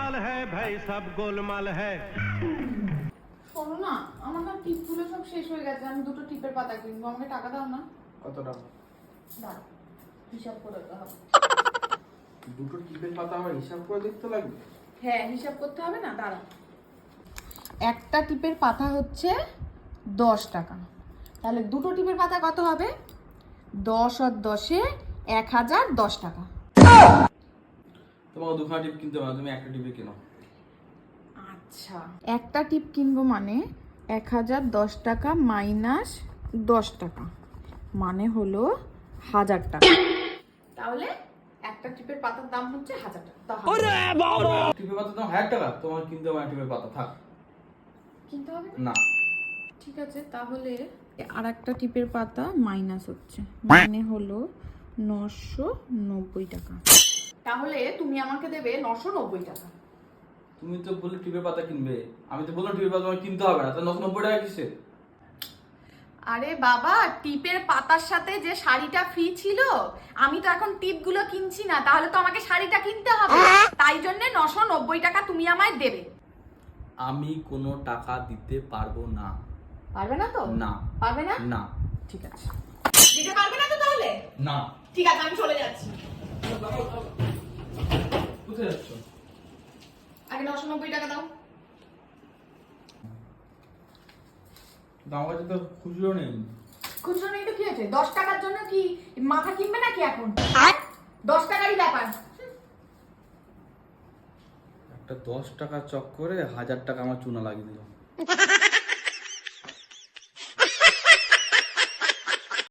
माल है भाई सब गोलमाल है। শোনো না, আমার না টিপগুলো সব শেষ হয়ে গেছে, আমি দুটো টিপের পাতা কিনবো, আমাকে টাকা দাও না। কত টাকা? দাও, হিসাব করে দিতে হবে। দুটো টিপের পাতা আমার হিসাব করে দেখতে লাগবে? হ্যাঁ, হিসাব করতে হবে না, দাঁড়া। একটা টিপের পাতা হচ্ছে 10 টাকা, তাহলে দুটো টিপের পাতা কত হবে? 10 আর 10-এ 1010 টাকা। তোমাকে দুখানা টিপ কিনতে হবে না, তুমি একটা টিপে কেনো। আচ্ছা, একটা টিপ কিনবো মানে 1010 টাকা মাইনাস 10 টাকা মানে হলো 1000 টাকা। তাহলে একটা টিপের পাতার দাম হচ্ছে 1000 টাকা। টিপের পাতা দাম 1000 টাকা, তোমার কিনতে হবে না টিপের পাতা, থাক। কিনতে হবে না। ঠিক আছে, তাহলে আর একটা টিপের পাতা মাইনাস হচ্ছে মানে হলো 990 টাকা। তাহলে তুমি আমাকে দেবে 990 টাকা। তুমি তো বললে টিপের পাতা কিনবে, আমি তো বললাম টিপের পাতা তোমার কিনতে হবে না, তাহলে 990 টাকা কিসে? আরে বাবা, টিপের পাতার সাথে যে শাড়িটা ফ্রি ছিল, আমি তো এখন টিপগুলো কিনছি না, তাহলে তো আমাকে শাড়িটা কিনতে হবে, তাই জন্য 990 টাকা তুমি আমায় দেবে। আমি কোনো টাকা দিতে পারবো না। পারবে না তো? না। পারবে না? না। ঠিক আছে, দিতে পারবে না তো তাহলে? না। ঠিক আছে, আমি চলে যাচ্ছি। কোথায় যাচ্ছ? আগে 990 টাকা দাও। আমার কাছে তো খুচরো নেই। খুচরো নেই তো কি আছে? 10 টাকার জন্য কি মাথা কিনবে নাকি এখন? 10 টাকারই ব্যাপার। একটা 10 টাকা চক্করে 1000 টাকা আমার চুনা লাগিয়ে দিল।